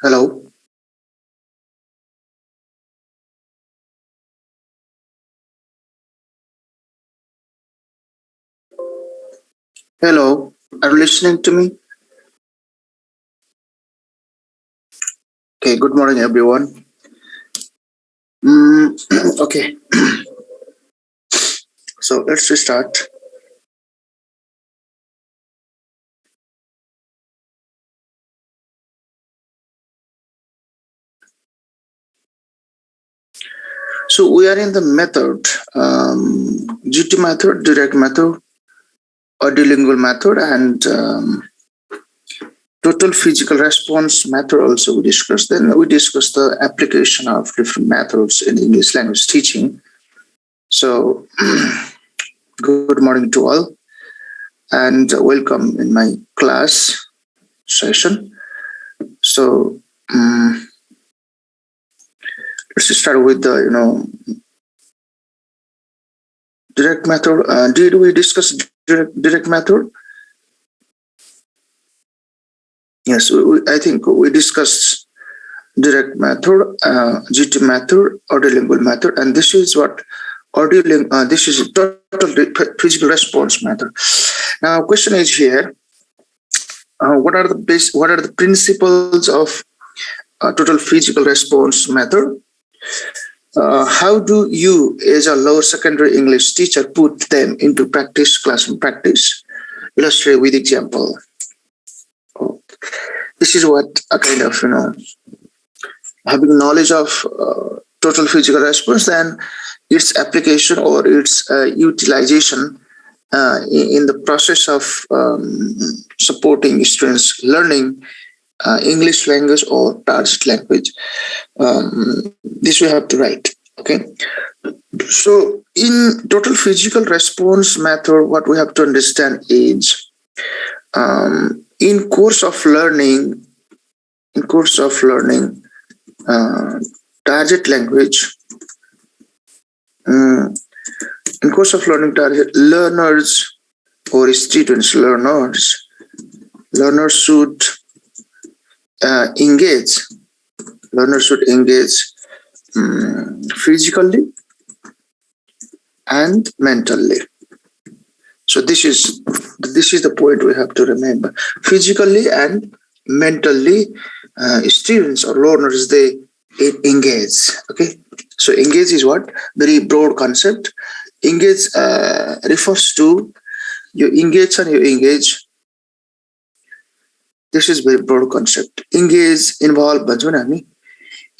Hello. Hello. Are you listening to me? Okay. Good morning, everyone. Okay. So let's start. So we are in the method, GT method, direct method, audiolingual method, and total physical response method also we discussed. Then we discussed the application of different methods in English language teaching. So good morning to all and welcome in my class session. So let's start with the direct method. Did we discuss direct method? Yes, I think we discussed direct method, GT method, audiolingual method, and this is what this is total physical response method. Now, question is here: what are the principles of total physical response method? How do you, as a lower secondary English teacher, put them into practice, classroom practice? Illustrate with example. This is what a kind of having knowledge of total physical response and its application or its utilization in the process of supporting students learning English language or target language. This we have to write. Okay. So in total physical response method, what we have to understand is in course of learning, target language. In course of learning target learners or students, learners should engage. Learners should engage physically and mentally. So this is the point we have to remember. Physically and mentally, students or learners, they engage. Okay. So engage is what? Very broad concept. Engage refers to you engage and you engage. This is very broad concept. Engage, involve भन्छौँ नि हामी.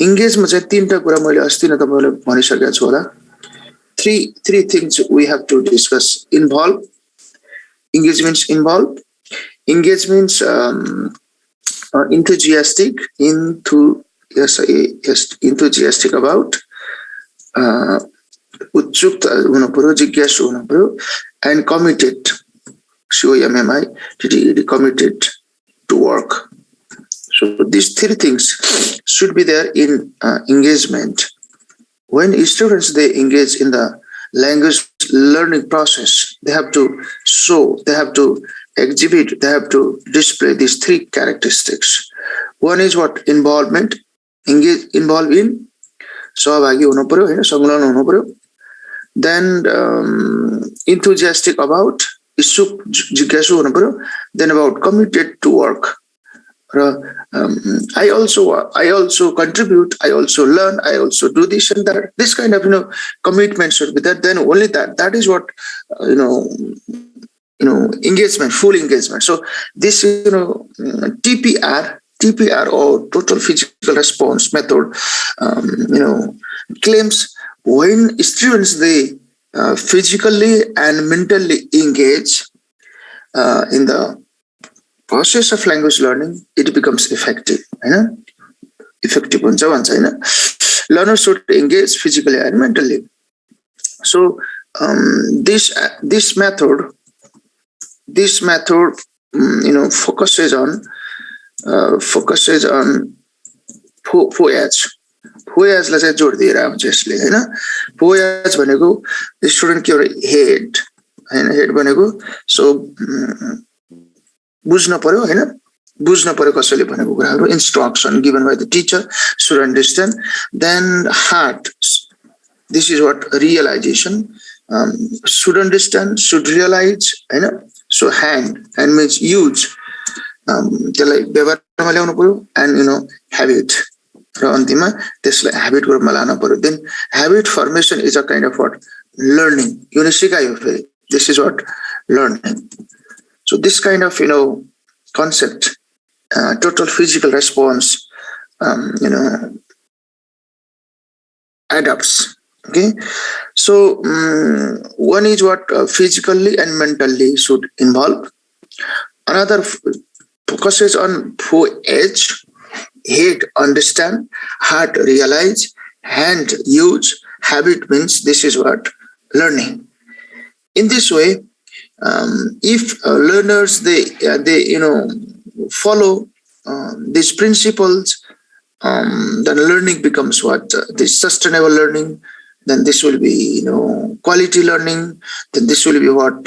Engageमा चाहिँ तीनटा कुरा मैले अस्ति नै तपाईलाई भनिसकेको छु होला. Three things we have to discuss. Involve. Engage means involve. Engage means enthusiastic about. उत्सुक हुनु पर्यो, जिज्ञासु हुनु पर्यो, and committed. COMMI, committed to work. So these three things should be there in engagement. When students they engage in the language learning process, they have to show, they have to exhibit, they have to display these three characteristics. One is what? Involvement. Involve in. सहभागी हुनु पर्यो हैन, संलग्न हुनु पर्यो. Then enthusiastic about, इच्छुक जिज्ञासु हुनु पर्यो. Then about committed to work. I also contribute, I also learn, I also do this and that. This kind of commitment should be there. Then only that is what engagement, full engagement. So this TPR or total physical response method claims when students they physically and mentally engage in the process of language learning, it becomes effective. Effective हुन्छ हैन. Learners should engage physically and mentally. So this method focuses on FOIAs. FOIAs लाई चाहिँ जोड दिएर आउँछ यसले हैन. FOIAs भनेको student के हो head हैन. Head भनेको सो बुझ्न पर्यो हैन. बुझ्न पर्यो कसैले भनेको कुराहरू instruction given by the teacher should understand. Then heart, this is what realization, should understand, should realize, so hand means use, त्यसलाई व्यवहारमा ल्याउनु पर्यो, and habit, र अन्तिममा त्यसलाई habit रूपमा लान पर्यो. Then habit formation is a kind of what learning, यो सिकायो फेरि, this is what learning. So this kind of concept, total physical response, adapts. Okay, so one is what physically and mentally should involve. Another focuses on edge, head understand, heart realize, hand use, habit means this is what learning. In this way, if learners they follow these principles, then learning becomes what this sustainable learning. Then this will be quality learning. Then this will be what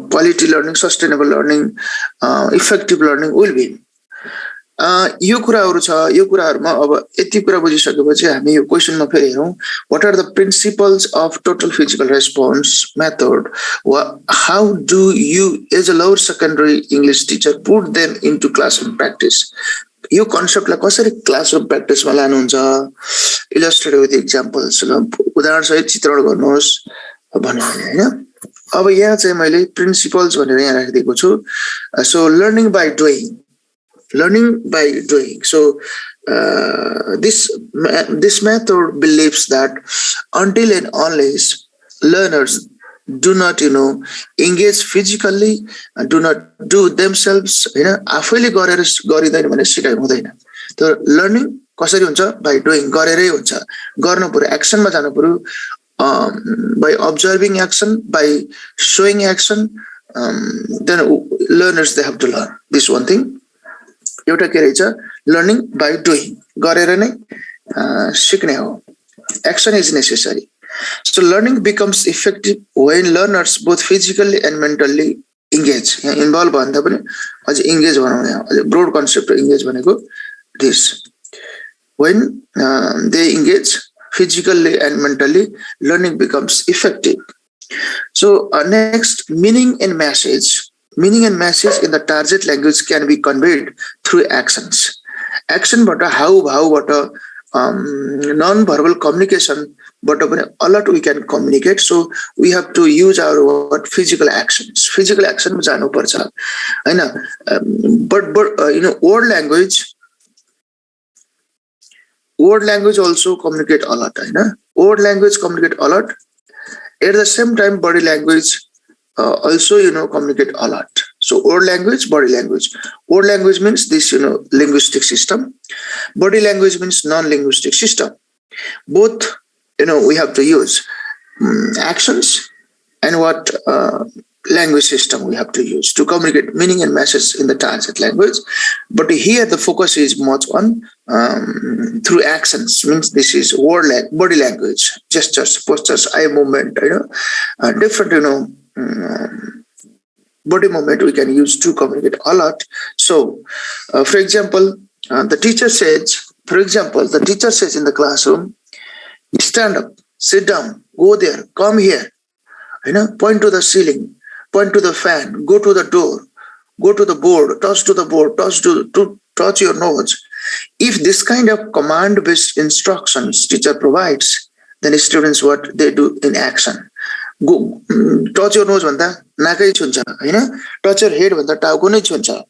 quality learning, sustainable learning, effective learning will be. यो कुराहरु छ, यो कुराहरुमा अब यति कुरा बुझिसकेपछि हामी यो क्वेशनमा फेरि हेरौं. What are the principles of total physical response method? How do you as a lower secondary English teacher put them into classroom practice? यो कन्सेप्टलाई कसरी classroom प्र्याक्टिसमा लानुहुन्छ? Illustrate with examples, उदाहरण सहित चित्रण गर्नुहोस् भन्नु हैन. अब यहाँ चाहिँ मैले प्रिन्सिपल्स भनेर यहाँ राखिदिएको छु. So learning by doing, learning by doing. So this method believes that until and unless learners do not engage physically, do not do themselves, आफैले गरेर गरिदैन भने सिकाइ हुँदैन. त्यो लर्निङ कसरी हुन्छ? बाइ डुइङ, गरेरै हुन्छ. गर्नु पर्यो, एक्सनमा जानु पर्यो. By observing action, by showing action, then learners they have to learn. This one thing. एउटा के रहेछ? लर्निङ बाइ डुइङ, गरेर नै सिक्ने हो. Action is necessary. So learning becomes effective when learners both physically and mentally engage. Involve भन्दा पनि अझ engage भनौँ, यहाँ broad concept engage भनेको this. When they engage physically and mentally, learning becomes effective. So next, meaning and message. Meaning and message in the target language can be conveyed through actions. Action but how but non-verbal communication, but a lot we can communicate. So we have to use our physical actions. Physical action janu parcha. But word language also communicate a lot. Word language communicate a lot. At the same time, body language also communicate a lot. So word language, body language. Word language means this linguistic system. Body language means non-linguistic system. Both we have to use actions and what language system we have to use to communicate meaning and message in the target language. But here the focus is much on through actions, means this is body language, gestures, postures, eye movement, different body movement we can use to communicate a lot. So for example, the teacher says in the classroom, stand up, sit down, go there, come here, point to the ceiling, point to the fan, go to the door, go to the board, touch to the board, touch your nose. If this kind of command-based instructions teacher provides, then students what they do in action. Go touch your nose भन्दा नाकै छुन्छ, touch your head भन्दा टाउको नै छुन्छ,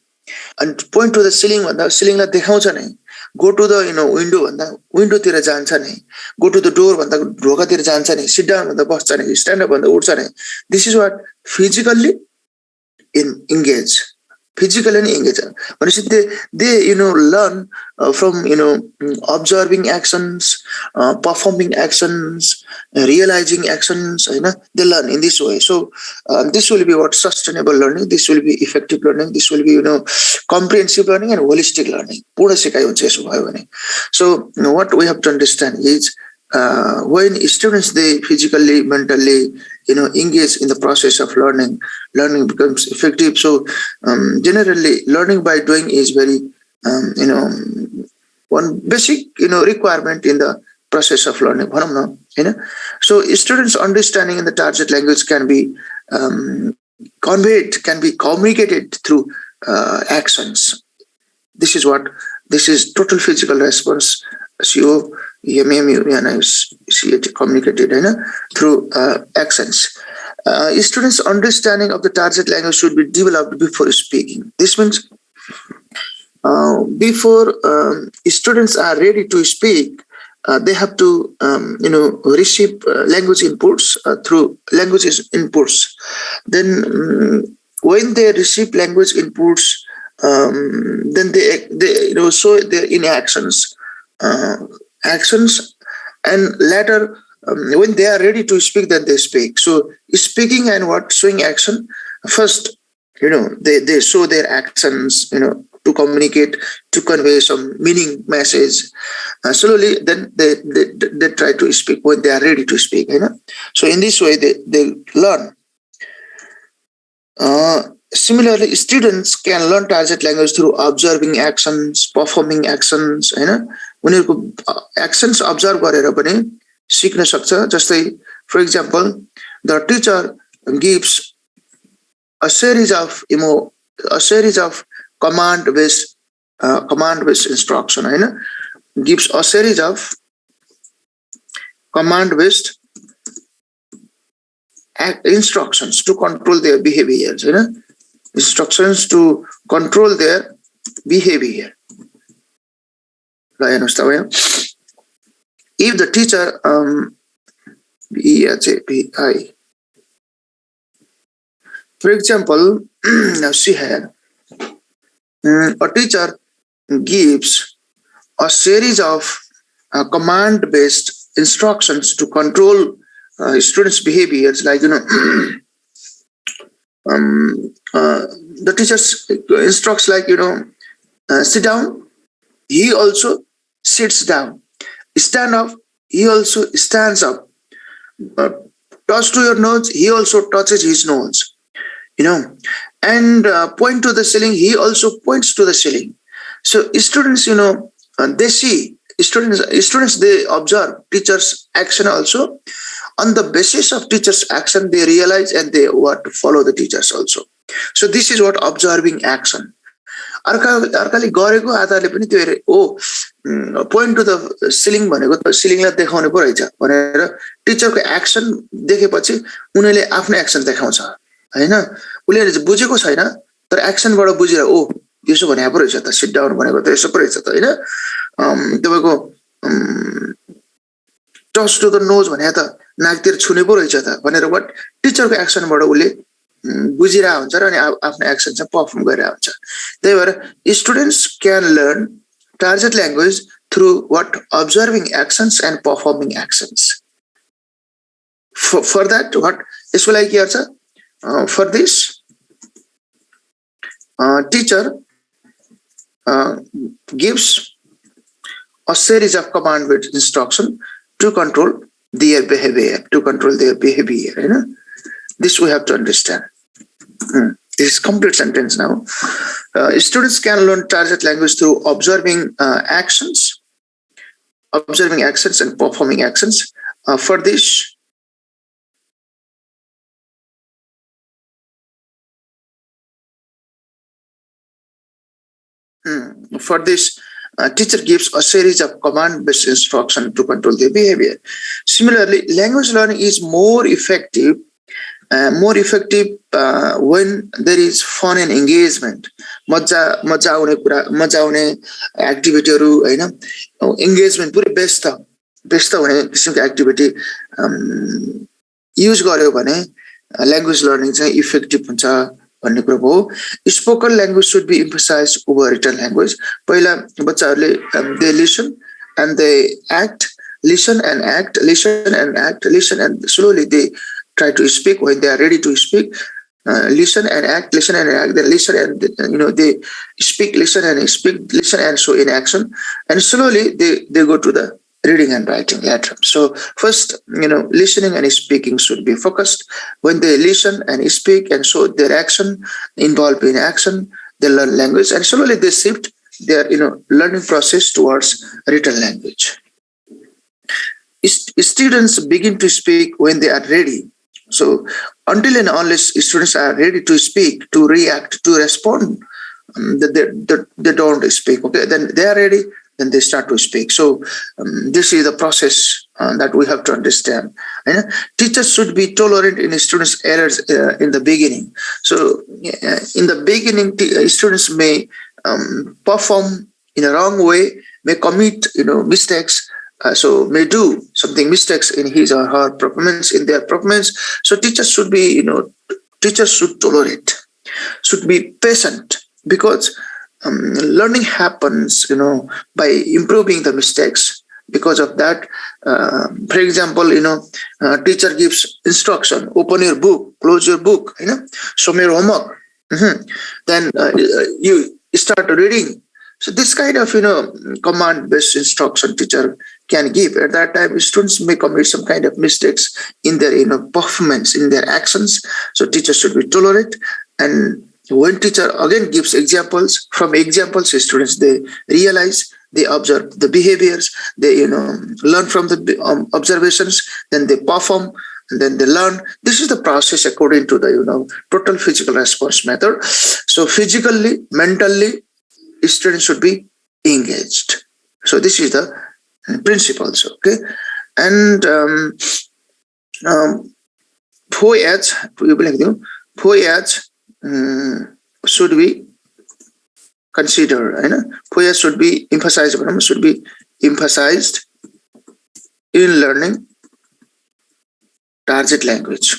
and point to the ceiling भन्दा सिलिङलाई देखाउँछ नै. Go to the window भन्दा विन्डोतिर जान्छ नै. Go to the door भन्दा ढोकातिर जान्छ नै. Sit down भन्दा बस्छ नै. Stand up भन्दा उठ्छ नै. This is what physically engage. Physically engage. They learn from observing actions, performing actions, realizing actions. They learn in this way. So this will be what sustainable learning. This will be effective learning. This will be comprehensive learning and holistic learning. पूर्ण सिकाइ हुन्छ यसो भयो भने. So what we have to understand is when students they physically, mentally engage in the process of learning, learning becomes effective. So generally, learning by doing is very one basic requirement in the process of learning. So students understanding in the target language can be conveyed, can be communicated through actions. This is total physical response. CO, EMMU, communicated through actions. Students' understanding of the target language should be developed before speaking. This means before students are ready to speak, they have to receive language inputs through language inputs. Then when they receive language inputs, then they show their inactions, actions, and later when they are ready to speak, then they speak. So speaking and showing action. First, they show their actions, to communicate, to convey some meaning message. Slowly, then they try to speak when they are ready to speak. So in this way, they learn. Similarly, students can learn target language through observing actions, performing actions. उनीहरूको actions observe गरेर पनि सिक्न सक्छ. जस्तै, for example, the teacher gives a series of command-based instruction. Gives a series of command-based instructions to control their behaviors. Instructions to control their behavior. If the teacher for example, now see here, a teacher gives a series of command-based instructions to control students' behaviors, like the teacher instructs, like sit down, he also sits down. Stand up, he also stands up. Touch to your nose, he also touches his nose. And point to the ceiling, he also points to the ceiling. So students, they see, students, they observe teacher's action also. On the basis of teacher's action, they realize and they want to follow the teachers also. So this is what observing action. अर्काले गरेको आधारले पनि त्यो हेरे, point to the ceiling भनेको त सिलिङलाई देखाउने पो रहेछ भनेर टिचरको action देखेपछि उनीहरूले आफ्नो एक्सन देखाउँछ हैन. उनीहरूले बुझेको छैन तर एक्सनबाट बुझेर यसो भने पो रहेछ त, सिट डाउन भनेको त यसो पो रहेछ त हैन. तपाईको टच टु द नोज भने त नाकतिर छुने पो रहेछ त भनेर वाट टिचरको एक्सनबाट उसले बुझिरहेको हुन्छ र अनि आफ्नो एक्सन चाहिँ परफर्म गरिरहेको हुन्छ. त्यही भएर students can learn target language through what observing actions and performing actions. For that what यसको लागि के गर्छ, for this teacher gives a series of command based instruction to control their behaviour, हैन. This we have to understand. This is complete sentence now. Students can learn target language through observing actions and performing actions. For this, teacher gives a series of command-based instruction to control their behavior. Similarly, language learning is more effective when there is fun and engagement. मजा आउने एक्टिभिटीहरु हैन, engagement पुरै व्यस्त हुने किसिमको activity use गर्यो भने language learning चाहिँ effective हुन्छ भन्ने कुरा हो. Spoken language should be emphasized over written language. पहिला बच्चाहरुले they listen and they act, listen and slowly they try to speak. When they are ready to speak, listen and act, then listen and they speak, listen and speak, listen and show in action, and slowly they go to the reading and writing later. So first, listening and speaking should be focused. When they listen and speak and show their action, involved in action, they learn language, and slowly they shift their learning process towards written language. Students begin to speak when they are ready. So until and unless students are ready to speak, to react, to respond, they don't speak. Okay, then they are ready, then they start to speak. So this is the process that we have to understand. Teachers should be tolerant in students' errors in the beginning. So in the beginning, students may perform in a wrong way, may commit mistakes. So may do something mistakes in his or her performance, in their performance. So teachers should be, teachers should tolerate, should be patient, because learning happens, by improving the mistakes. Because of that, for example, teacher gives instruction: open your book, close your book, show me your homework. Then you start reading. So this kind of command-based instruction teacher can give. At that time, students may commit some kind of mistakes in their performance, in their actions. So teachers should be tolerant. And when teacher again gives examples, from examples students they realize, they observe the behaviors, they learn from the observations, then they perform, and then they learn. This is the process according to the total physical response method. So physically, mentally, students should be engaged. So this is the principles. Okay, and voyage should be considered. Voyage should be emphasized. Should be emphasized in learning target language.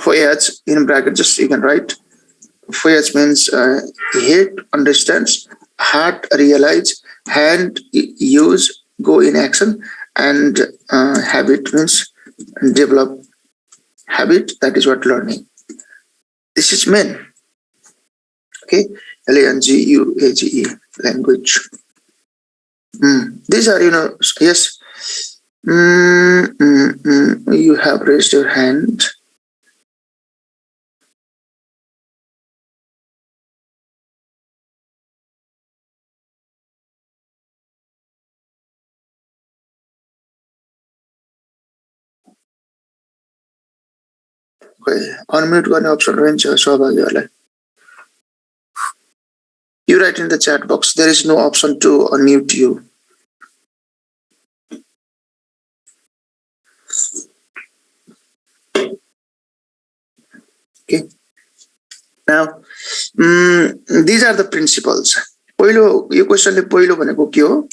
Voyage in bracket, just you can write. Voyage means head understands, heart realize, hand use, go in action, and habit means develop habit. That is what learning. This is men. Okay, language, language. These are yes. You have raised your hand. Okay, unmute गर्ने option रहन्छ सहभागीहरुलाई. You write in the chat box. There is no option to unmute you. Okay. Now, these are the principles. पहिलो यो क्वेशनले पहिलो भनेको के हो?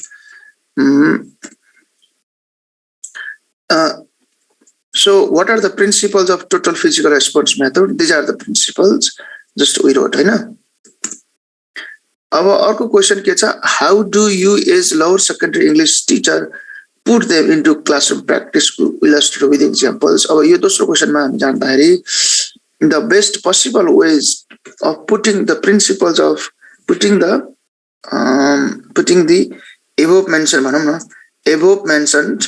So what are the principles of total physical response method? These are the principles. Just we wrote, हैन? अब अर्को question के छ? How do you as lower secondary English teacher put them into classroom practice illustrated with examples? अब यो दोस्रो क्वेशनमा हामी जान्दाखेरि the best possible ways of putting the principles of putting the above mentioned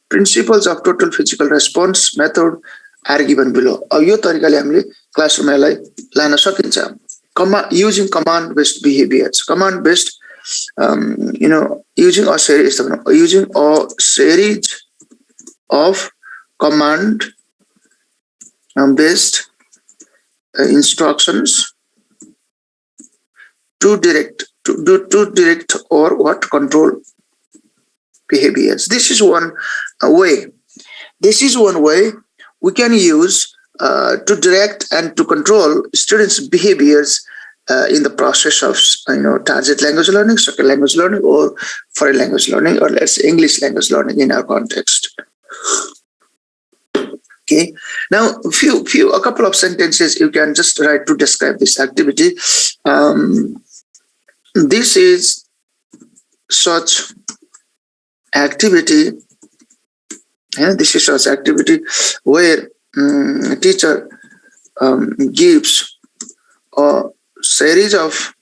principles of total physical response method are given below. अब यो तरिकाले हामीले क्लासरुमलाई लान सकिन्छ. Using command based behaviors, command based using a series of command based instructions to direct or what control behaviors. This is one way. This is one way we can use to direct and to control students' behaviors in the process of target language learning, second language learning, or foreign language learning, or let's say English language learning in our context. Okay. Now, a couple of sentences you can just write to describe this activity. This is such activity. This is such activity where teacher gives a series of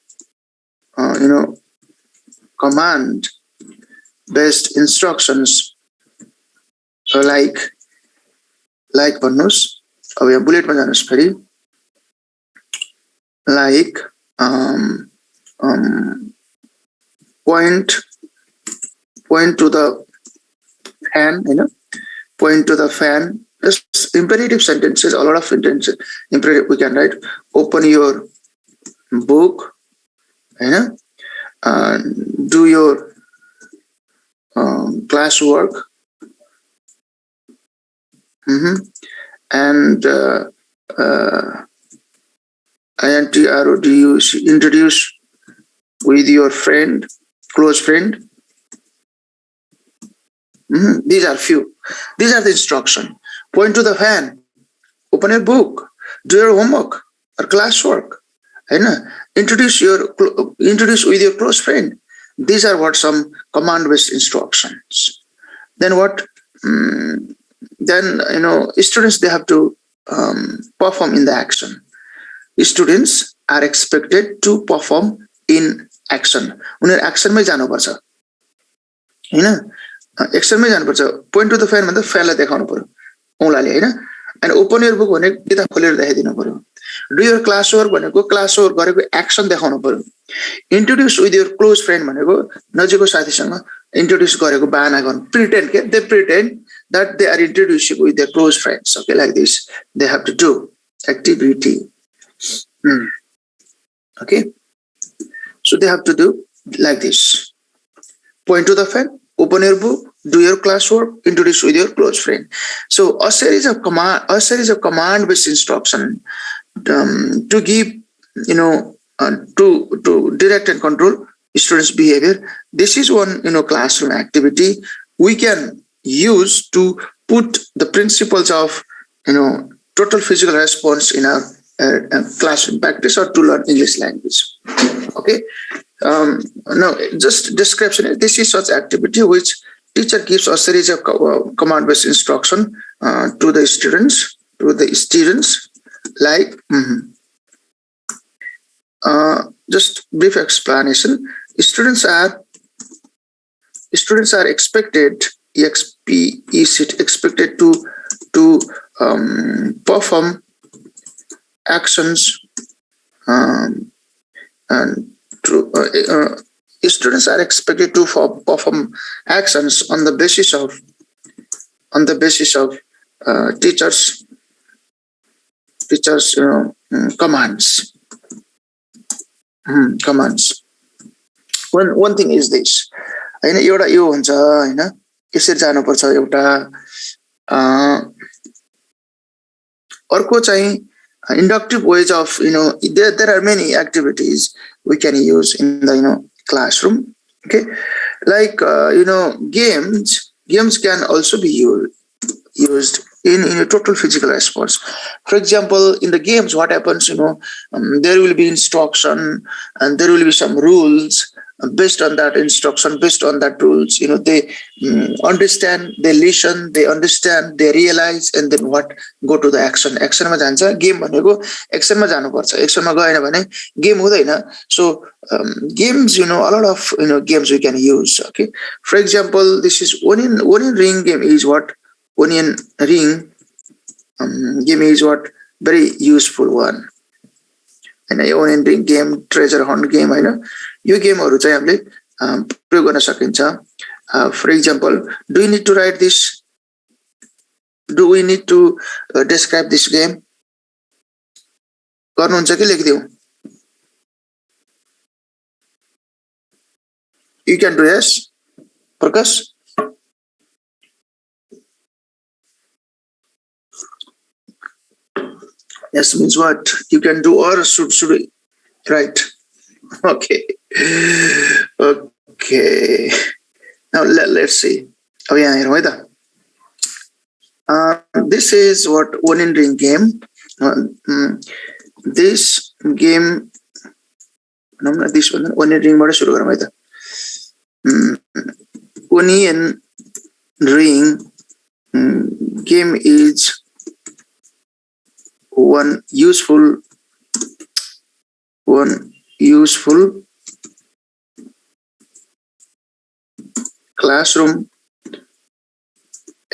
command based instructions like भन्नुस् अब यहाँ बुलेटमा जानुस् फेरि like point to the fan, point to the fan. Just imperative sentences, a lot of sentences. Imperative we can write. Open your book, do your classwork, and introduce with your friend, close friend. These are few. These are the instruction. Point to the fan. Open your book. Do your homework or classwork. Introduce with your close friend. These are what some command-based instructions. Then what? Then students, they have to perform in the action. Students are expected to perform in action. उनीहरु एक्सनमै जानुपर्छ एक्सनमै जानुपर्छ. Point to the fan भन्दा फ्यानलाई देखाउनु पर्यो औंलाले अनि open your book भनेको किताब खोलेर देखाइदिनु पर्यो. डु योर क्लास वर्क भनेको क्लास वर्क गरेको एक्सन देखाउनु पर्यो. Introduce with your close friend भनेको नजिकको साथीसँग इन्ट्रोड्युस गरेको बहाना गर्नु. प्रिटेन्ड के दे pretend that they are introducing with their close friends. Okay, like this they have to do activity. Okay, so they have to do like this. Point to the fan, open your book, do your classwork, introduce with your close friend. So a series of command-based instruction to give, to direct and control students' behavior. This is one, classroom activity we can use to put the principles of, total physical response in our classroom practice or to learn English language. Okay. Now, just description. This is such activity which teacher gives a series of command-based instruction to the students. Like, just brief explanation. Students are expected to perform actions and students are expected to perform actions on the basis of teachers commands. One thing is this. एउटा यो हुन्छ यसरी जानुपर्छ एउटा अर्को चाहिँ inductive ways of there are many activities we can use in the classroom. Okay, like games can also be used in total physical response. For example, in the games, what happens, there will be instruction and there will be some rules. Based on that instruction, based on that rules, they understand, they listen, they understand, they realize, and then what? Go to the action. Action ma jन्छ. Game भनेको action ma जानुपर्छ. Action ma गएन भने game हुँदैन. So games, a lot of games we can use. Okay. For example, this is onion ring game is what? Onion ring game is what? Very useful one. And onion ring game, treasure hunt game, यो गेमहरु चाहिँ हामीले प्रयोग गर्न सकिन्छ. For example, do we need to write this? Do we need to describe this game? गर्नुहुन्छ कि लेखिदिऊ? You can do, yes, Prakash. Yes means what? You can do or should we? Right. Okay. Okay. Now let's see. Oh yeah, this is what onion ring game. This game. This one onion ring. What should we do? Onion ring game is one useful classroom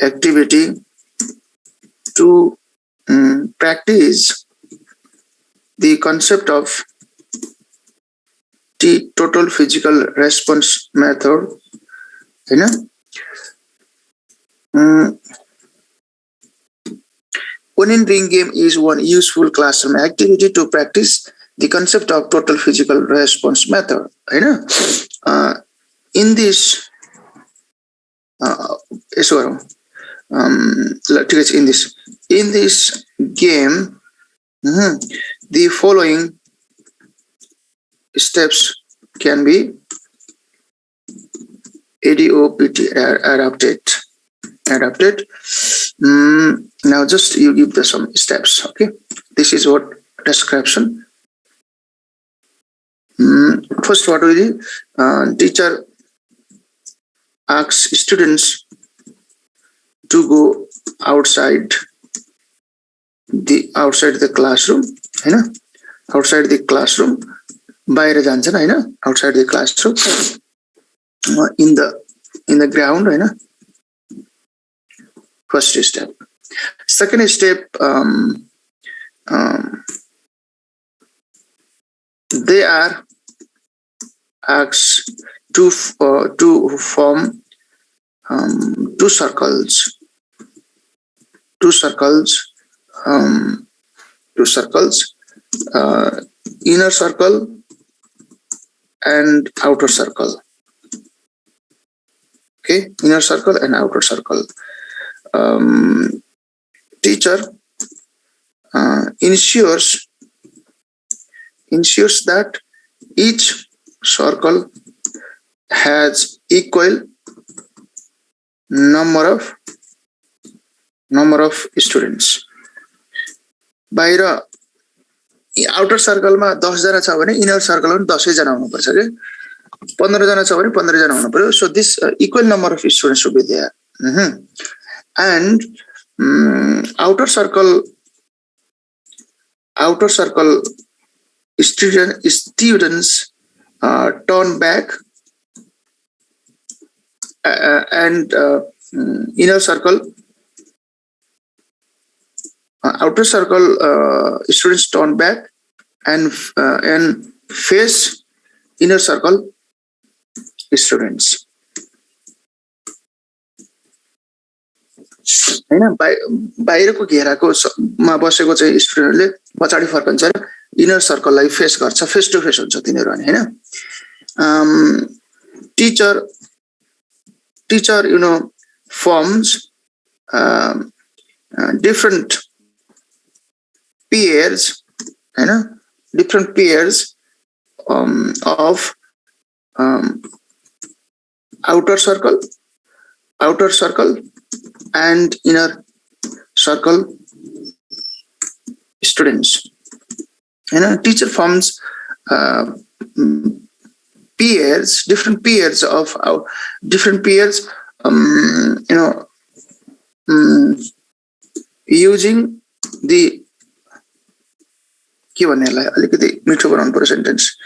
activity to practice the concept of the total physical response method. Winning ring game is one useful classroom activity to practice the concept of total physical response method. In this, in this game, the following steps can be adapted. Now just you give the some steps. Okay, this is what description. First, what will be teacher asks students to go outside the classroom. Outside the classroom, बाहिर जान्छन् हैन, outside the classroom, in the ground, Hahn. First step. Second step, they are asked to form two circles. Inner circle and outer circle. Okay, inner circle and outer circle. Teacher ensures that each circle has equal number of students. बाहिर outer circle मा 10 जना छ भने inner circle मा 10 जना हुनु पर्छ के, 15 जना छ भने 15 जना हुनु पर्यो. So this equal number of students should be there. And outer circle students turn back, and inner circle outer circle students turn back and face inner circle students. हैन, बाहिरको घेराको मा बसेको चाहिँ स्टुडेन्टले पछाडी फर्कन्छ र इनर सर्कललाई फेस गर्छ, फेस टु फेस हुन्छ तिनीहरु हैन. Teacher forms different pairs, different pairs of outer circle and inner circle students. Teacher forms pairs, different pairs of using the के भन्नेलाई अलिकति मिठो बनाउनु पर्यो sentence.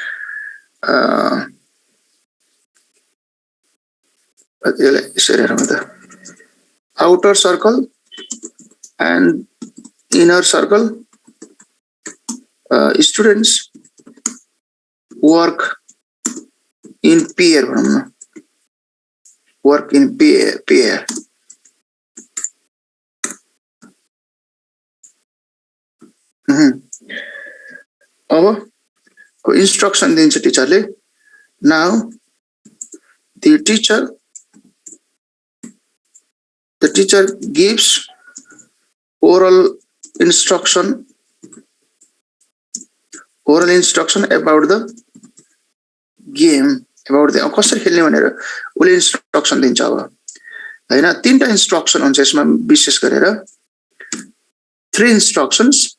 Outer circle and inner circle students work in pair. Work in pair. अब instruction दिन्छ टिचरले. Now the teacher gives oral instruction about the game, about the कसरी खेल्ने भनेर उले इन्स्ट्रक्सन दिन्छ. अब हैन, तीनटा इन्स्ट्रक्सन हुन्छ यसमा विशेष गरेर, 3 instructions.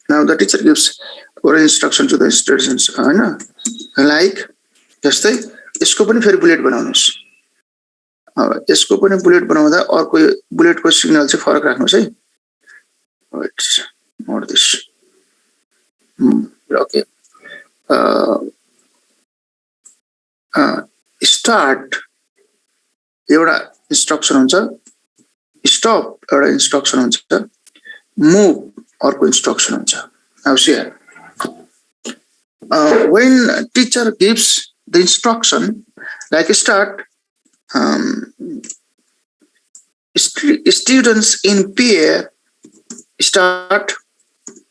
Now the teacher gives oral instruction to the students, Hahn, like जस्तै यसको पनि फेरि बुलेट बनाउनुस्. अब यसको पनि बुलेट बनाउँदा अर्को बुलेटको सिग्नल चाहिँ फरक राख्नुस् है. Let's note this. Okay. Start एउटा इन्स्ट्रक्सन हुन्छ, स्टप एउटा इन्स्ट्रक्सन हुन्छ, मुभ अर्को इन्स्ट्रक्सन हुन्छ. Now see here. When teacher gives the instruction like start, students in pair start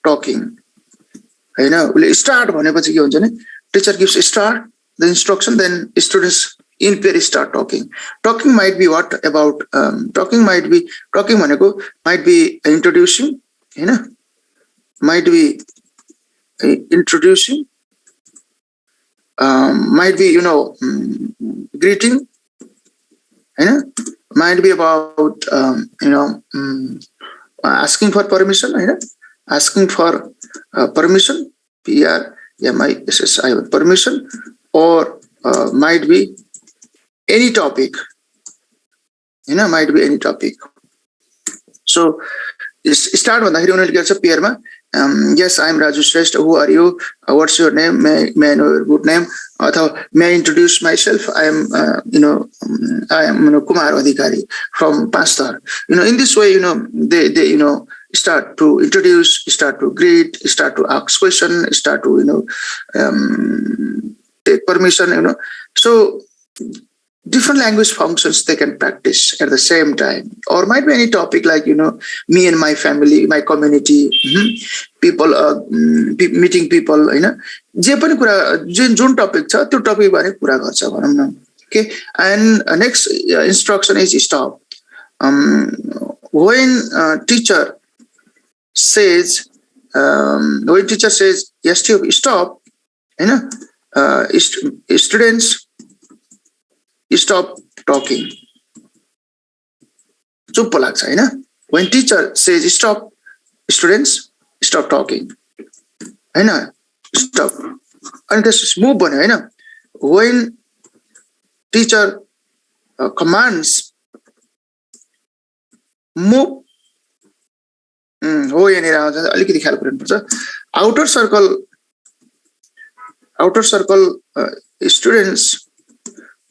talking. हैन, उसले स्टार्ट भनेपछि के हुन्छ नि, teacher gives start the instruction, then students in pair start talking. Talking might be what about talking भनेको might be introducing, हैन, might be introducing, might be greeting, हैन, might be about asking for permission, हैन, asking for permission, PRMISSI, permission, or might be any topic, might be any topic. So start भन्दाखेरि उनीहरूले के गर्छ पेयरमा, yes, I am Raju Shrestha, who are you, what's your name, may I know your good name, अथवा may I introduce myself, I am Kumar Adhikari from Pastor. In this way, they start to introduce, start to greet, start to ask question, start to take permission, so different language functions they can practice at the same time. Or might be any topic like me and my family, my community, people, meeting people, जे पनि कुरा जुन topic छ त्यो topic बारे कुरा गर्छ भनौं न. Okay, and next instruction is stop. When teacher says yes, stop, students stop talking. चुप्प लाग्छ, हैन. When teacher says stop, students stop talking, Hahn, stop. अनि त्यसपछि move भन्यो, हैन. When teacher commands move, हो यहाँनिर आउँछ, अलिकति ख्याल गर्नुपर्छ. outer circle students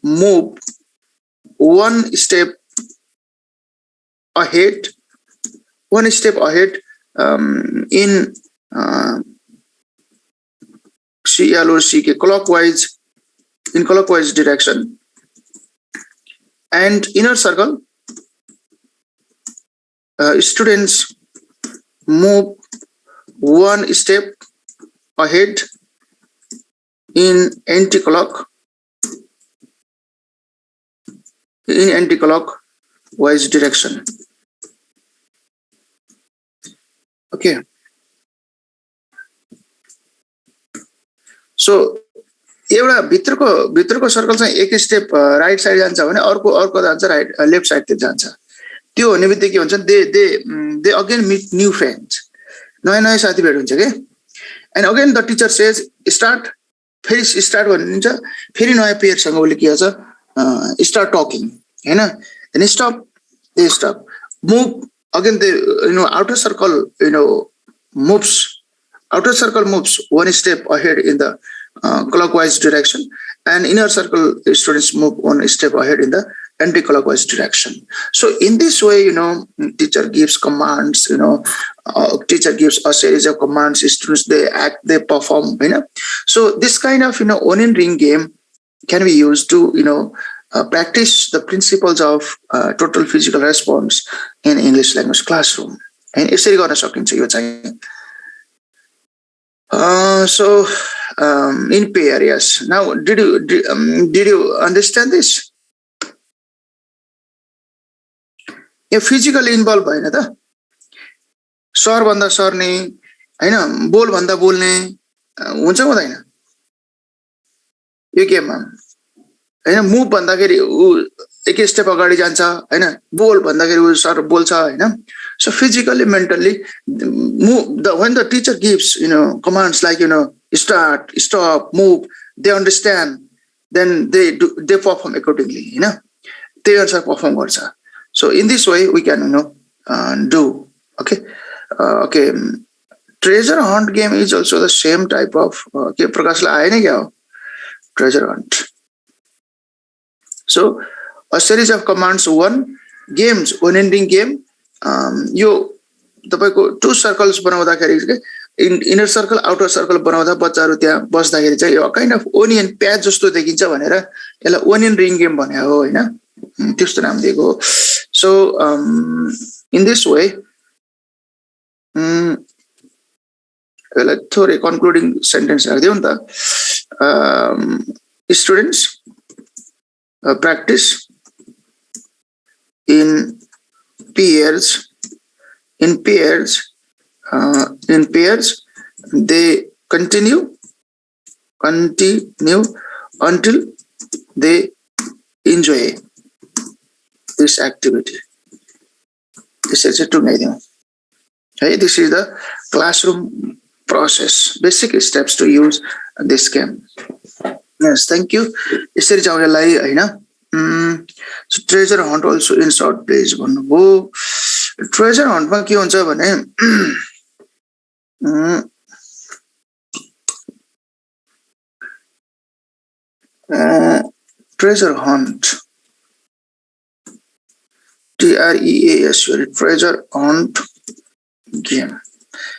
move one step ahead in clockwise direction, and inner circle students move one step ahead in anti-clockwise direction. Okay, so एउटा भित्रको सर्कल चाहिँ एक स्टेप राइट साइड जान्छ भने अर्को जान्छ राइट लेफ्ट साइडतिर जान्छ. त्यो हुने बित्तिकै के हुन्छ, दे अगेन मिट न्यू फ्रेन्ड्स, नयाँ साथी भेट हुन्छ के. And again the Stitcher says start, फेरि स्टार्ट भनिन्छ, फेरि नयाँ पेयरसँग उसले के गर्छ, start talking, Hahn. Then stop, they stop. Move, again the outer circle moves one step ahead in the clockwise direction, and inner circle students move one step ahead in the anti-clockwise direction. So in this way, teacher gives commands, teacher gives a series of commands, students they act, they perform, So this kind of onion ring game can be used to practice the principles of total physical response in English language classroom. And यसरी गर्न सकिन्छ यो चाहिँ. So in pair, yes. Now did you understand this? Yo physically involve भएन त, sir भन्दा सर्ने, हैन, बोल भन्दा बोल्ने हुन्छ हुँदैन यो गेममा, हैन. मुभ भन्दाखेरि एक स्टेप अगाडि जान्छ, हैन, बोल भन्दाखेरि सर बोल्छ, हैन. So physically, mentally, when the teacher gives commands like start, stop, move, they understand, then they perform accordingly, they also perform also. So in this way we can do. Okay. Treasure hunt game is also the same type of Prakashla आए ना क्या treasure hunt. So a series of commands, one games, one ending game. यो तपाईको to circles बनाउँदाखेरि inner circle outer circle बनाउँदा बच्चाहरु त्यहाँ बस्दाखेरि चाहिँ यो kind of onion प्याज जस्तो देखिन्छ भनेर यसलाई ओनियन रिङ गेम भने हो हैन त्यस्तो नाम दिएको हो सो इन दिस वे यसलाई थोरै कन्क्लुडिङ सेन्टेन्स राख्दियौ नि त students practice in pairs they continue until they enjoy this activity. This is the classroom process, basic steps to use this game. Yes, thank you. यसरी चाहिँ उनीहरुलाई हैन so treasure hunt also in short plays भन्नुभयो treasure hunt मा के हुन्छ भने treasure hunt TREAS treasure hunt game.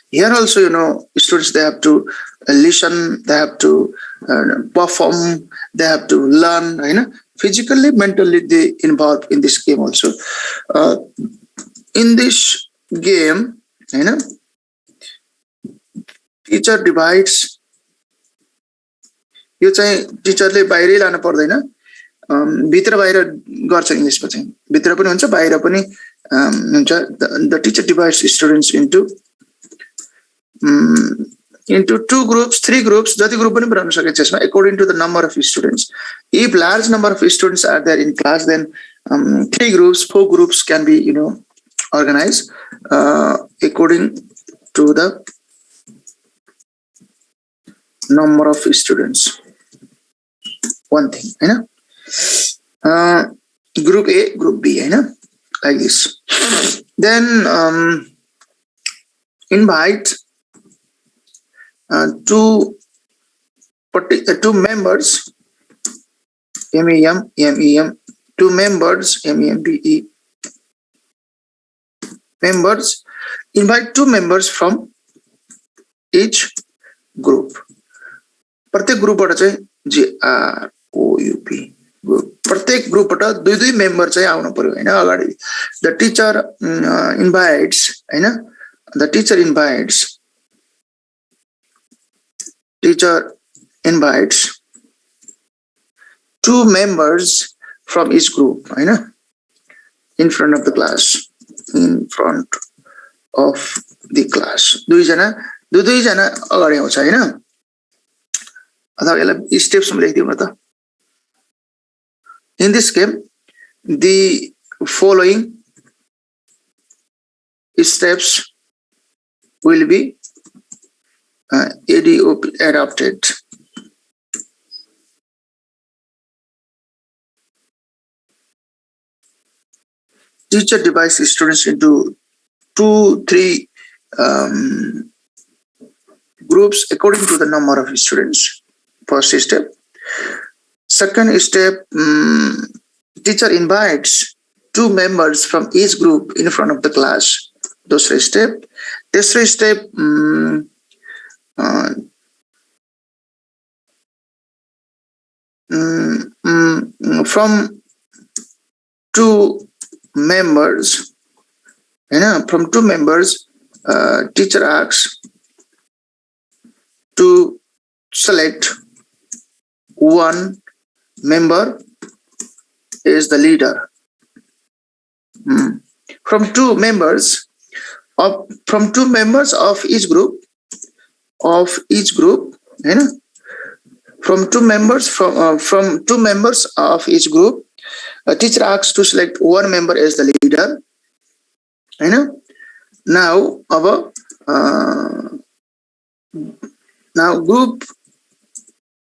Here also, students, they have to listen, they have to perform, they have to learn, physically, mentally, they involved in this game also. In this game, teacher divides. यो चाहिँ टिचरले बाहिरै लानु पर्दैन भित्र बाहिर गर्छ इंग्लिशमा चाहिँ भित्र पनि हुन्छ बाहिर पनि हुन्छ the Stitcher divides students into two groups, three groups, jati group pani banana sakन्छ यसमा according to the number of students. If large number of students are there in class, then 3 groups, 4 groups can be organized according to the number of students. One thing, group A, group B, like this. Then invite two members, MEM, two members, MEMBE, members, invite 2 members from each group. प्रत्येक ग्रुपबाट चाहिँ GROUP group प्रत्येक ग्रुपबाट 2 member चाहिँ आउनु पर्यो हैन अगाडि the teacher invites हैन the teacher invites 2 members from each group, in front of the class. दुईजना अगाडि आउँछ हैन अथवा यसलाई स्टेप्स मा लेख्दियौ न त In this game, the following steps will be adopted. Teacher divides students into 2-3 groups according to the number of students. First step. Second step, teacher invites 2 members from each group in front of the class. दूसरा step. तीसरा step, from 2 members, teacher asks to select 1 member is the leader. From 2 members of each group, from 2 members of each group, a teacher asks to select 1 member as the leader. Now group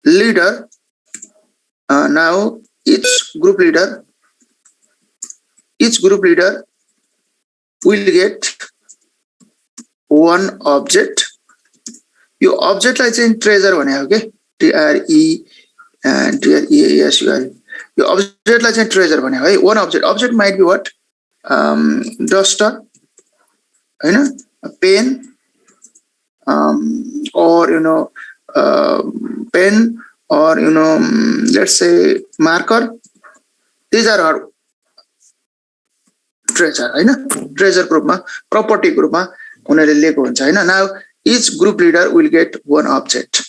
leader. Now each group leader will get 1 object. Yo object लाई चाहिँ treasure भने हो के TREASURE यो अब्जेक्टलाई चाहिँ treasure भन्यो है one object might be what duster Hahn pen or pen or let's say marker. These are our treasure Hahn treasure ग्रुपमा property ग्रुपमा उनीहरुले लिएको हुन्छ हैन. Now each group leader will get one object.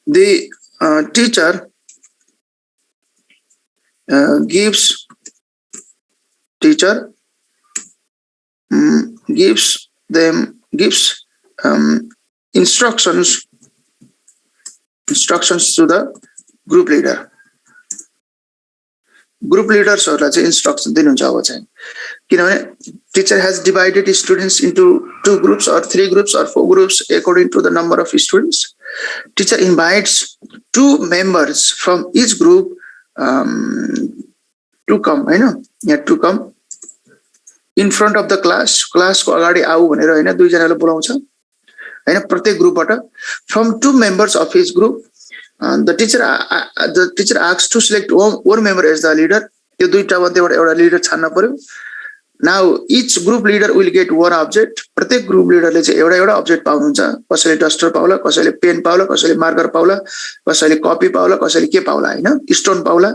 The teacher gives instructions to the group leader. Group leaders हरुलाई चाहिँ instruction दिनुहुन्छ अब चाहिँ किनभने teacher has divided students into 2 groups or 3 groups or 4 groups according to the number of students. Teacher invites 2 members from each group to come to come in front of the class को अगाडि आऊ भनेर हैन दुई जनाले बोलाउँछ हैन प्रत्येक ग्रुपबाट from 2 members of each group. The teacher asks to select one member as the leader. त्यो दुईटा मध्येबाट एउटा लिडर छान्न पर्यो. Now each group leader will get one object. प्रत्येक ग्रुप लिडरले चाहिँ एउटा अब्जेक्ट पाउनुहुन्छ. कसैले डस्टर पाउला, कसैले पेन पाउला, कसैले मार्कर पाउला, कसैले कपी पाउला, कसैले के पाउला हैन स्टोन पाउला.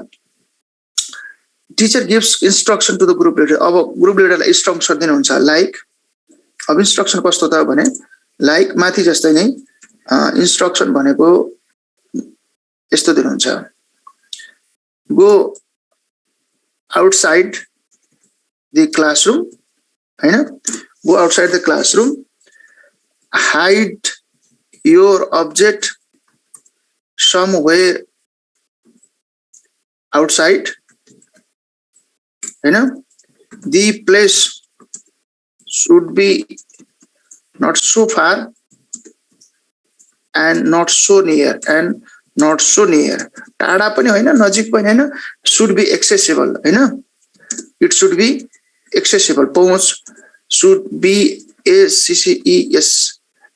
Teacher gives instruction to the group leader. अब ग्रुप लिडरलाई इन्स्ट्रक्सन दिनुहुन्छ लाइक अब इन्स्ट्रक्सन कस्तो त भने लाइक माथि जस्तै नै इन्स्ट्रक्सन भनेको यस्तो दिनुहुन्छ. Go outside the classroom Hahn go outside the classroom, hide your object somewhere outside Hahn. The place should be not so far and not so near टाढा पनि हैन नजिक पनि हैन. should be accessible Hahn it should be accessible. पहुँच should be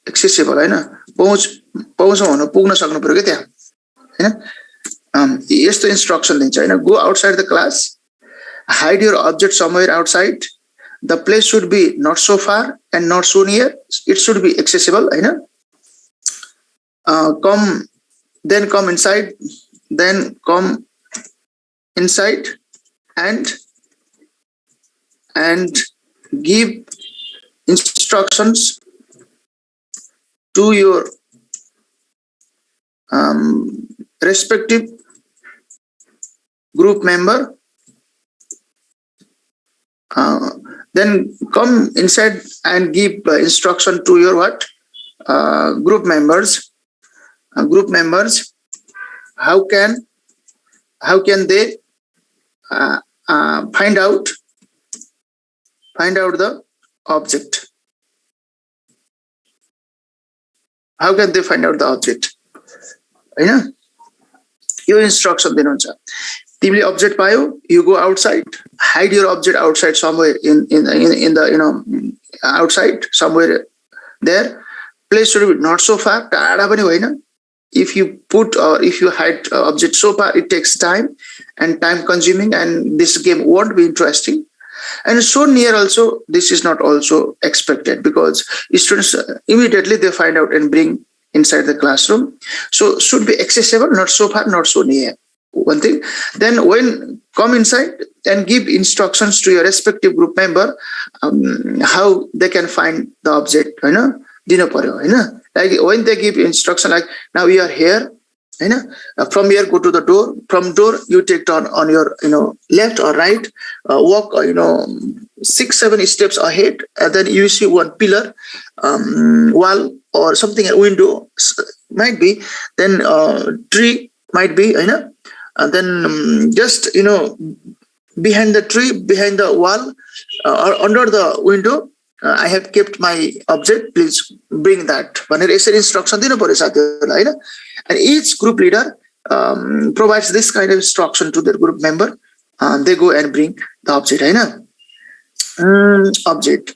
accessible हैन पहुँच भन्नु पुग्न सक्नु पर्यो के त्यहाँ हैन. यस्तो इन्स्ट्रक्सन दिन्छ हैन. go outside the class, hide your object somewhere outside. The place should be not so far and not so near. It should be accessible हैन. Come inside and give instructions to your respective group member. Then come inside and give instruction to your group members. How can they find out the object? How can they find out the object हैन यो instruction दिनुहुन्छ. तिमीले object पायो, you go outside, hide your object outside somewhere in the outside somewhere there. Place should be not so far, टाढा पनि होइन. If you put or if you hide object so far, it takes time and time consuming, and this game won't be interesting. And so near also, this is not also expected because students immediately they find out and bring inside the classroom. So should be accessible, not so far, not so near. One thing. Then when come inside and give instructions to your respective group member how they can find the object. Dino paryo, like when they give instruction like now we are here, from here go to the door. From door you take turn on your left or right, walk 6-7 steps ahead, and then you see one pillar, wall or something, a window might be, then tree might be, and then just behind the tree, behind the wall, or under the window, I have kept my object, please bring that. Instruction and each group leader provides this kind of instruction to their group member. They go and bring the object. Object.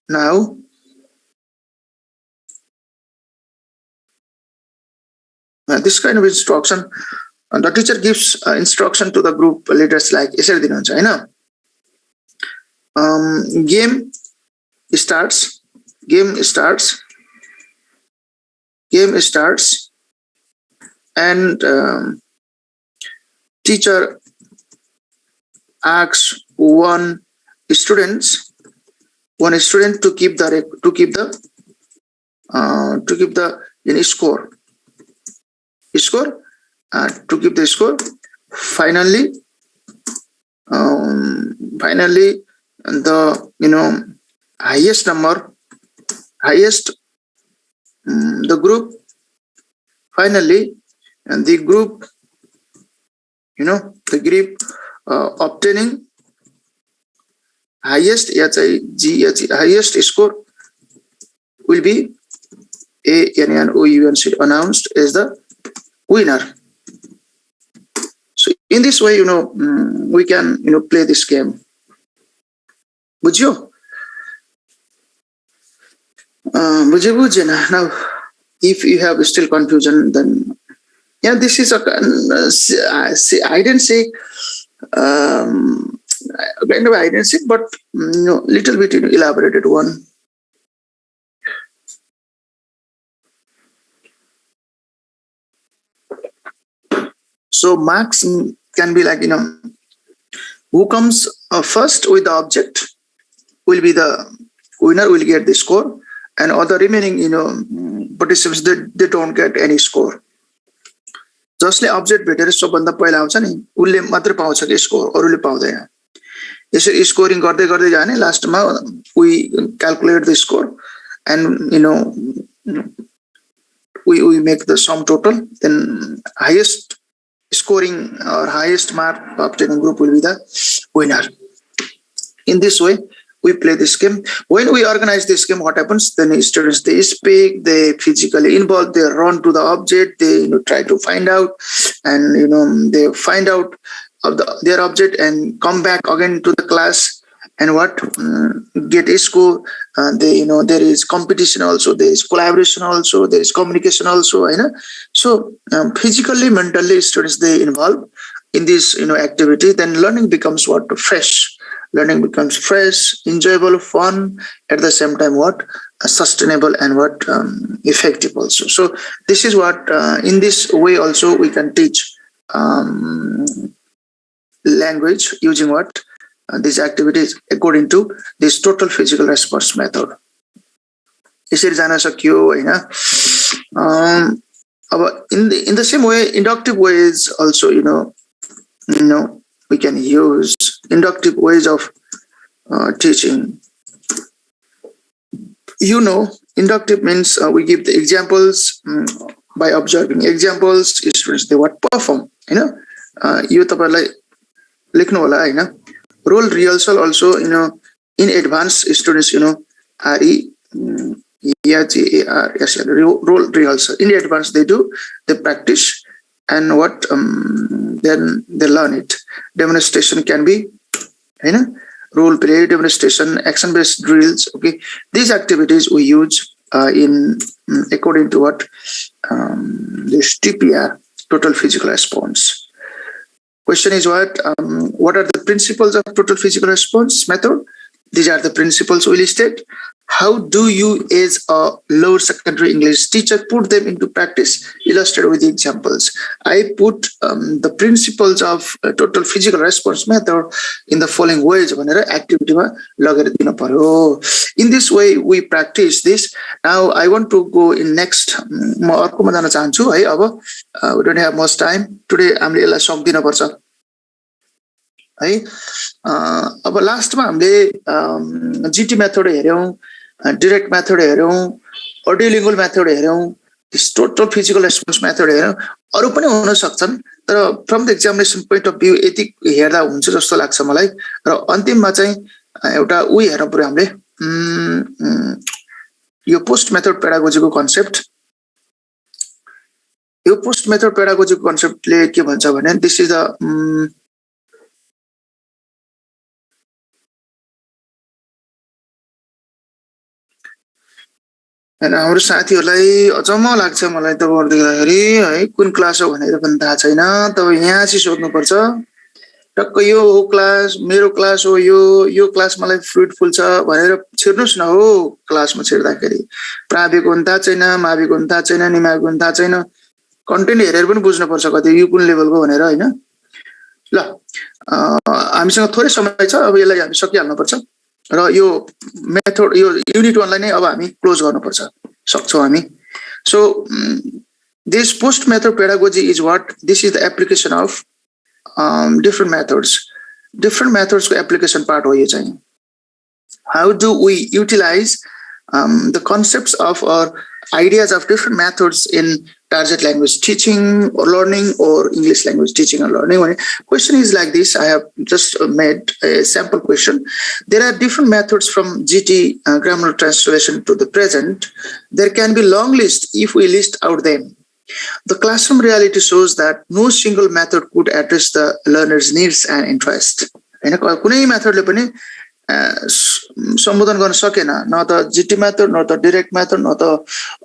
Now This kind of instruction, the teacher gives instruction to the group leaders like यसरी दिनुहुन्छ हैन. Game starts, and teacher asks one student to keep the score, to keep the score. Finally, the highest number, the group, finally, and the group, obtaining highest score will be announced as the winner. So in this way, we can play this game. Bujyo? Now, if you have still confusion, then this is a I didn't say kind of hide and seek, but little bit elaborated one. So marks can be like who comes first with the object will be the winner, will get the score, and other remaining participants they don't get any score. जसले object भेटेर सबभन्दा पहिला आउँछ नि उले मात्र पाउँछ के स्कोर, अरूले पाउँदैन. यसरी स्कोरिङ गर्दै गर्दै जाने लास्टमा we calculate the score and we make the sum total, then highest scoring or highest mark obtaining group will be the winner. In this way we play this game. When we organize this game, what happens? Then students, they speak, they physically involve, they run to the object, they try to find out, and they find out of their object and come back again to the class and get a score. There is competition also, there is collaboration also, there is communication also. So physically, mentally, students they involve in this activity. Then learning becomes fresh. Learning becomes fresh, enjoyable, fun, at the same time sustainable and effective also. So this is what in this way also we can teach language using these activities according to this total physical response method. यसरी जान सकियो हैन. अब in the same way, inductive ways also we can use inductive ways of teaching. Inductive means we give the examples by observing examples. Students they perform. यो तपाईहरुलाई लेख्नु होला हैन. Role rehearsal also in advance students role rehearsal in advance they practice and then they learn it. Demonstration can be role play, demonstration, action based drills. Okay, these activities we use in according to this TPR, total physical response. Question is what are the principles of total physical response method? These are the principles we listed. How do you as a lower secondary English teacher put them into practice? Illustrated with the examples. I put the principles of total physical response method in the following ways. Activity in this way we practice this. Now I want to go in next. We don't have much time today. I'm really shocked. अब लास्टमा हामीले GT method हेर्यौं, direct method हेर्यौं, audio lingual method हेर्यौं, this total physical response method हेर्यौं. अरु पनि हुन सक्छन् तर from the examination point of view यति हेर्दा हुन्छ जस्तो लाग्छ मलाई. र अन्तिममा चाहिँ एउटा उही हेर्न पर्यो हामीले यो पोस्ट मेथड पेडागोजीको कन्सेप्ट. यो पोस्ट मेथड पेडागोजीको कन्सेप्टले के भन्छ भने दिस इज द And हाम्रो साथीहरुलाई अचम्म लाग्छ मलाई त गर्दाखेरि है कुन क्लास हो भनेर पनि थाहा छैन तब यहाँ चाहिँ सोध्नु पर्छ टक्क यो हो क्लास मेरो क्लास हो यो क्लास मलाई फ्रुटफुल छ भनेर छिर्नुस् न हो क्लासमा छिर्दाखेरि प्राविको पनि थाहा छैन माविको पनि थाहा छैन निमाविको पनि थाहा छैन कन्टेन्ट हेरेर पनि बुझ्नु पर्छ कति यो कुन लेभलको भनेर हैन ल हामीसँग थोरै समय छ अब यसलाई हामी सकिहाल्नु पर्छ र यो मेथड यो युनिट 1 लाई नै अब हामी क्लोज गर्नुपर्छ सक्छौं हामी सो this post method pedagogy is what this is the application of different methods को application part हो यो चाहिँ how do we utilize the concepts of or ideas of different methods in target language teaching or learning or English language teaching or learning. Question is like this. I have just made a sample question. There are different methods from GT grammar translation to the present. There can be long list if we list out them. The classroom reality shows that no single method could address the learner's needs and interest. कुनै मेथडले पनि सम्बोधन गर्न सकेन न त GT method न त direct method न त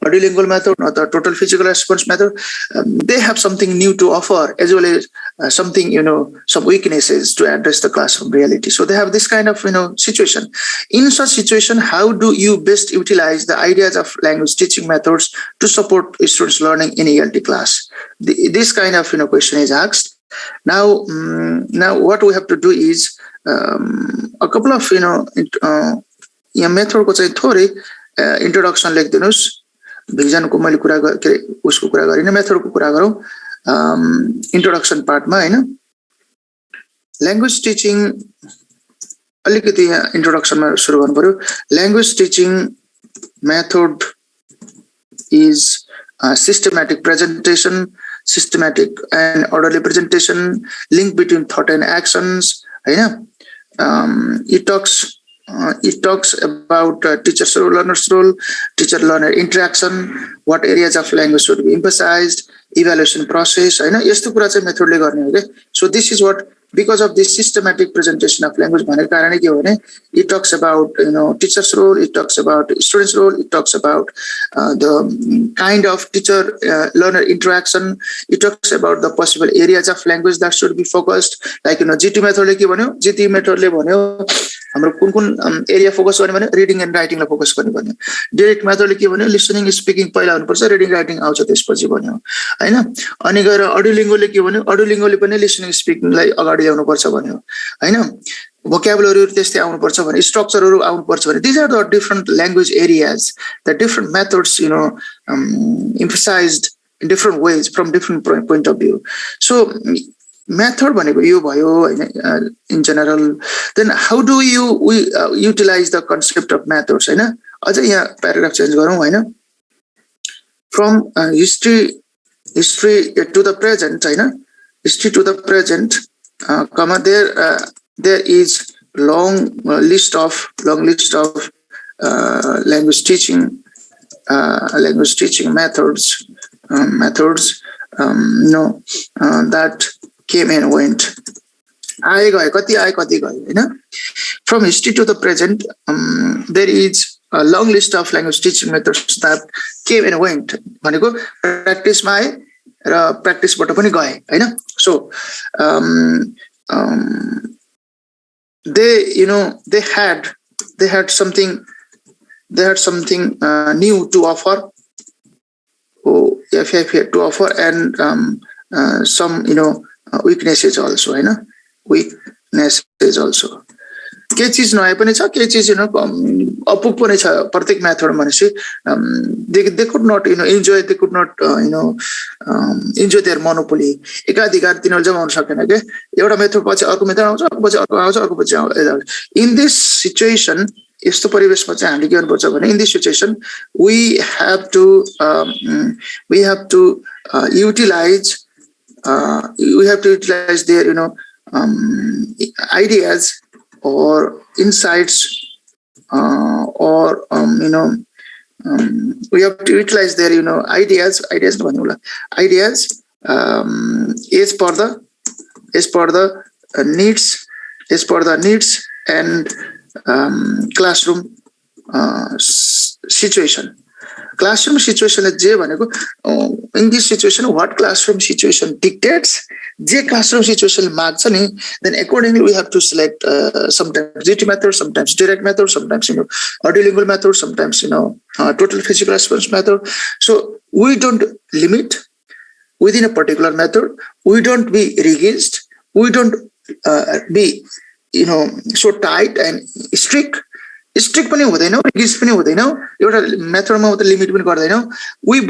ऑडियोलिंगुअल मेथड न त total physical response method they have something new to offer as well as something some weaknesses to address the classroom reality, so they have this kind of situation. In such situation, how do you best utilize the ideas of language teaching methods to support students learning in ELT class? This kind of question is asked. Now what we have to do is a couple of यहाँ method को चाहिँ थोरै introduction लेख्दिनुस् vision को मैले कुरा उसको कुरा गरिन मेथड को कुरा गरौँ इन्ट्रोडक्सन पार्टमा हैन ल्याङ्ग्वेज टिचिङ अलिकति यहाँ इन्ट्रोडक्सनमा सुरु गर्नु पर्यो language teaching method is systematic presentation, systematic and orderly presentation, link between thought and actions. It talks about teacher's role, learner's role, teacher-learner interaction, what areas of language should be emphasized, evaluation process. यस्तो कुरा चाहिँ मेथडले गर्ने हो के. So this is what, because of this systematic presentation of language भनेको कारण के हो भने it talks about teacher's role, it talks about student's role, it talks about the kind of teacher learner interaction, it talks about the possible areas of language that should be focused, like GT मेथडले के भन्यो, GT मेथडले भन्यो हाम्रो कुन area focus गर्ने भने reading end राइटिङलाई focus गर्ने भन्यो. Direct मेथडले के भन्यो लिसनिङ स्पिकिङ पहिला हुनुपर्छ रिडिङ राइटिङ आउँछ त्यसपछि भन्यो हैन. अनि गएर अडियो लिङ्गोले के भन्यो अडियो लिङ्गोले पनि लिसनिङ स्पिकिङलाई अगाडि ल्याउनु पर्छ भन्यो हैन. भोक्याबुलरीहरु त्यस्तै आउनु पर्छ भने स्ट्रक्चरहरु आउनु पर्छ भने these are the different language areas, the different methods emphasized in different ways from different point of view. So method भनेको यो भयो हैन in general. Then how do we utilize the concept of methods हैन. अझै यहाँ paragraph change गरौँ हैन. From history to the present Hahn. History to the present comma there is long list of language teaching methods that came and went. आए गए कति गए हैन. From history to the present there is a long list of language teaching methods that came and went भनेको प्र्याक्टिसमा आए र प्र्याक्टिसबाट पनि गए हैन. So they had something new to offer, to offer, and some weaknesses also Hahn. Weaknesses also. के चीज नआए पनि छ के चीज अपुग पनि छ प्रत्येक मेथड भनेपछि they could not enjoy, they could not enjoy their monopoly. एकाधिकार तिनीहरु जमाउन सकेन के. एउटा मेथड पछि अर्को मेथड आउँछ अर्को पछि आउँछ. In this situation यस्तो परिवेशमा चाहिँ हामीले के गर्नुपर्छ भने in this situation we have to utilize their ideas or insights or we have to utilize their ideas as per the needs and classroom situation. classroom situation is J in this situation, what classroom situation dictates, J classroom situation marks, then accordingly we have to select sometimes GT method, sometimes direct method, sometimes audiolingual method, sometimes total physical response method. So we don't limit within a particular method. We don't be rigid. We don't be so tight and strict. Strict पनि हुँदैन, rigid पनि हुँदैन, एउटा मेथडमा मात्र limit पनि गर्दैन. We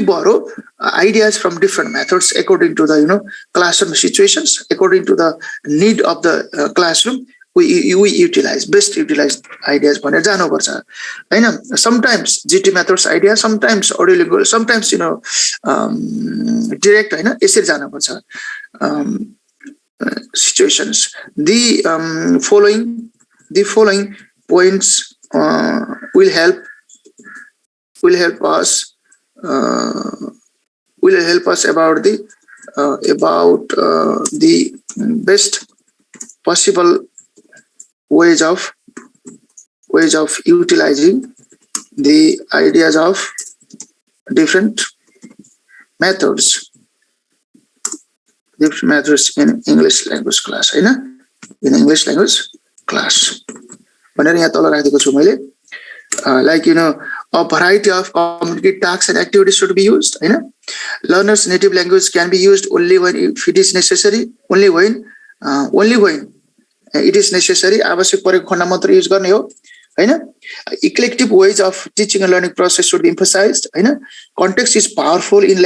borrow ideas from different methods according to the classroom situations, according to the need of the classroom. We utilize ideas भनेर जानुपर्छ हैन. Sometimes GT methods idea, sometimes audiolingual, sometimes direct हैन, यसरी जानुपर्छ. Situations, the following points will help us about the best possible ways of utilizing the ideas of different methods in English language class, in English language class. Like a variety of communicative tasks and activities should be used. Learners' native language can be used only when it is necessary, only when it is necessary. आवश्यक परेको खण्डमा मात्र use गर्ने हो हैन. Eclectic ways of teaching and learning process should be emphasized. Context is powerful in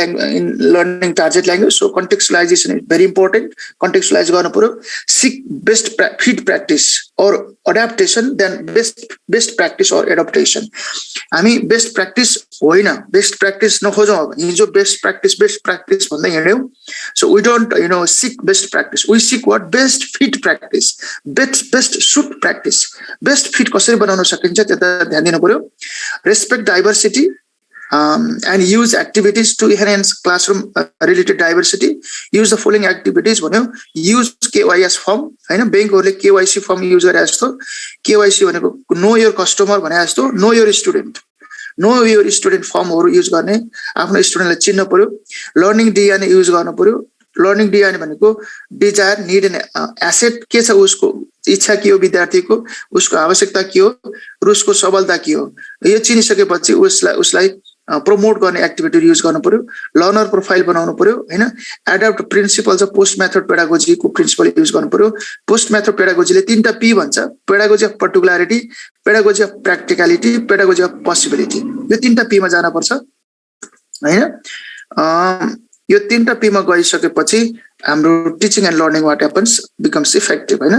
learning target language, so contextualization is very important. Contextualize गर्नु पर्यो. Seek best fit practice or adaptation than best practice or adaptation. हामी best practice होइन, best practice नखोजौँ. अब हिजो best practice भन्दै हिँड्यौं. So we don't seek best practice. We seek what? Best fit practice, best suit practice. Best fit कसरी बनाउन सकिन्छ त्यता ध्यान दिनु पर्यो. Respect diversity and use activities to enhance classroom related diversity. Use the following activities भन्यो. Use KYS form हैन, बैंकहरुले KYC form use गरे जस्तो. KYC भनेको know your customer भने जस्तो, know your student फर्महरु युज गर्ने, आफ्नो स्टुडेन्टलाई चिन्न पर्यो. लर्निङ डिआइएन युज गर्न पर्यो. लर्निङ डिआइएन भनेको डिजायर, नीड एन्ड एसेट के छ, उसको इच्छा के हो, विद्यार्थीको उसको आवश्यकता के हो र उसको सबलता के हो, यो चिनिसकेपछि उसलाई प्रमोट गर्ने एक्टिभिटी युज गर्नु पर्यो. लर्नर प्रोफाइल बनाउनु पर्यो हैन. Adapt principles of post method pedagogy को प्रिन्सिपल युज गर्नु पर्यो. पोस्ट मेथड पेडागोजीले तीनटा पी भन्छ. Pedagogy of particularity, pedagogy of practicality, pedagogy of possibility. यो तीनटा पी मा जान पर्छ हैन. यो तीनटा पी मा गइसकेपछि हाम्रो teaching and learning what happens becomes effective हैन.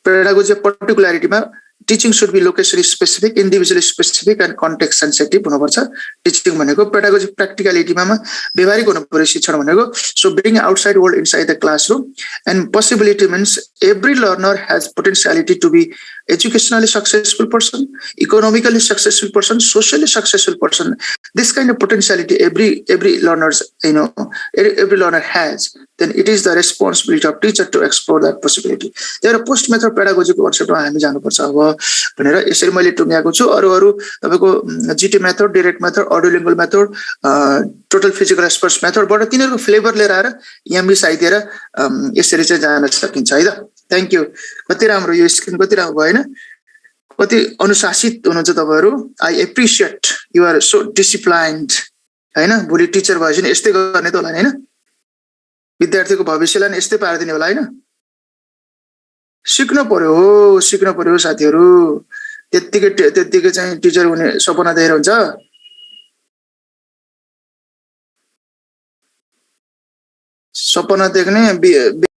पेडागोजी अफ पर्टिकुलारिटी मा teaching should be location specific, individually specific and context sensitive हुनुपर्छ टिचिङ भनेको. पेडागोजी practicality मा व्यवहारिक हुनुपर्यो शिक्षण भनेको. So bring outside world inside the classroom, and possibility means every learner has potentiality to be educationally successful person, economically successful person, socially successful person. This kind of potentiality every learners every learner has. Then it is the responsibility of teacher to explore that possibility. There are post method pedagogy को कन्सेप्टमा हामी जानुपर्छ अब भनेर यसरी मैले टुङ्ग्याएको छु. अरु तपाईको GT method, direct method, audiolingual method, total physical response मेथडबाट तिनीहरुको फ्लेभर लिएर आएर यहाँ मिसाइदिएर यसरी चाहिँ जान सकिन्छ है त. Thank you. कति राम्रो यो स्क्रिन, कति राम्रो भयो हैन, कति अनुशासित हुनुहुन्छ तपाईहरु. I appreciate you are so disciplined हैन. भोलि टिचर भएपछि यस्तै गर्ने त होला हैन. विद्यार्थीको भविष्यलाई नि यस्तै पार्दिने होला हैन. सिक्न पर्यो साथीहरु. त्यतिकै चाहिँ टिचर हुने सपना देखेर हुन्छ. सपना देख्ने